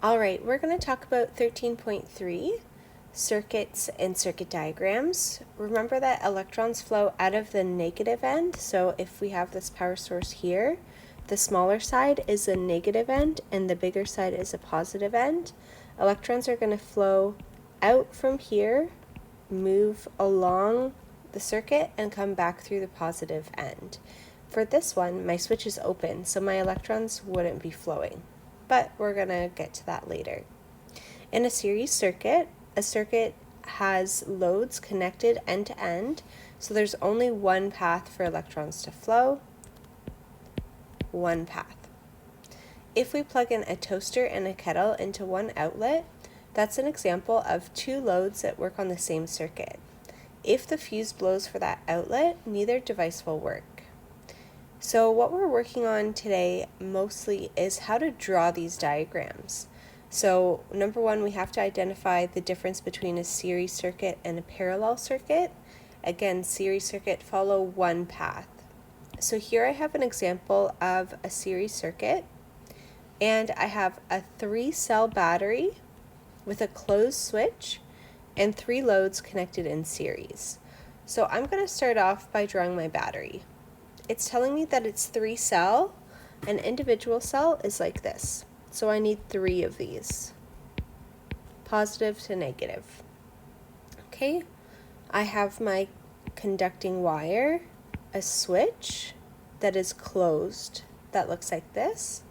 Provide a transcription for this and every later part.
All right, we're going to talk about 13.3, circuits and circuit diagrams. Remember that electrons flow out of the negative end, so if we have this power source here, the smaller side is a negative end and the bigger side is a positive end. Electrons are going to flow out from here, move along the circuit, and come back through the positive end. For this one, my switch is open, so my electrons wouldn't be flowing, but we're going to get to that later. In a series circuit, a circuit has loads connected end to end, so there's only one path for electrons to flow, one path. If we plug in a toaster and a kettle into one outlet, that's an example of two loads that work on the same circuit. If the fuse blows for that outlet, neither device will work. So what we're working on today mostly is how to draw these diagrams. So number one, we have to identify the difference between a series circuit and a parallel circuit. Again, series circuit follow one path. So here I have an example of a series circuit, and I have a 3-cell battery with a closed switch and 3 loads connected in series. So I'm going to start off by drawing my battery. It's telling me that it's 3-cell. An individual cell is like this. So I need 3 of these, positive to negative. Okay, I have my conducting wire, a switch that is closed that looks like this,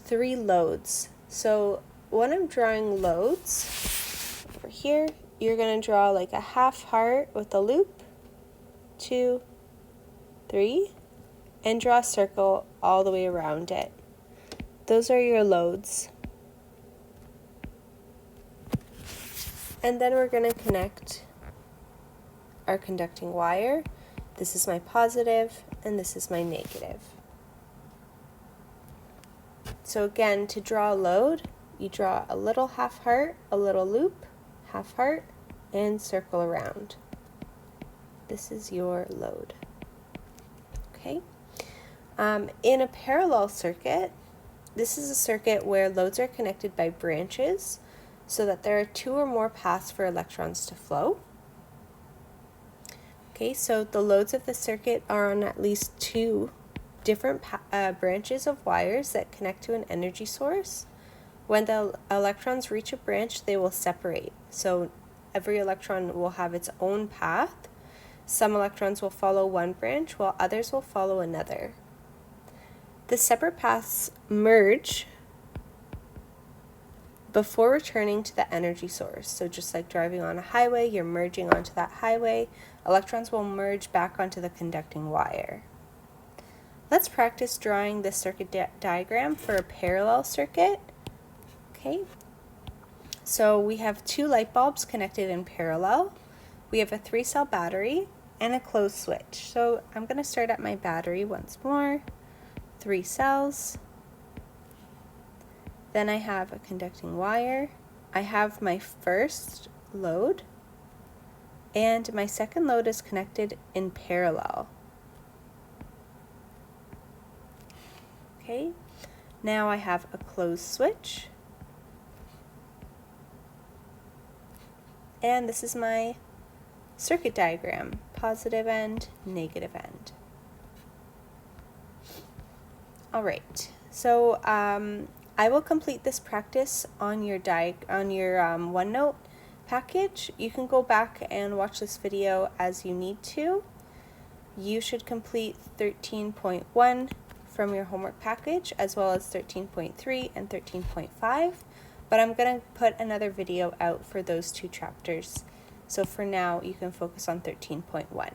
3 loads. So when I'm drawing loads, over here, you're going to draw like a half heart with a loop, 2, 3, and draw a circle all the way around it. Those are your loads. And then we're going to connect our conducting wire. This is my positive and this is my negative. So again, to draw a load, you draw a little half heart, a little loop, half heart, and circle around. This is your load. Okay. In a parallel circuit, this is a circuit where loads are connected by branches so that there are 2 or more paths for electrons to flow. Okay, so the loads of the circuit are on at least 2 different branches of wires that connect to an energy source. When the electrons reach a branch, they will separate. So every electron will have its own path. Some electrons will follow one branch while others will follow another. The separate paths merge before returning to the energy source. So just like driving on a highway, you're merging onto that highway. Electrons will merge back onto the conducting wire. Let's practice drawing the circuit diagram for a parallel circuit. Okay, so we have 2 light bulbs connected in parallel. We have a 3-cell battery and a closed switch. So I'm going to start at my battery once more. 3 cells. Then I have a conducting wire. I have my first load, and my second load is connected in parallel. Okay, now I have a closed switch, and this is my circuit diagram, positive end, negative end. All right, so I will complete this practice on your OneNote package. You can go back and watch this video as you need to. You should complete 13.1 from your homework package, as well as 13.3 and 13.5, but I'm going to put another video out for those 2 chapters. So for now, you can focus on 13.1.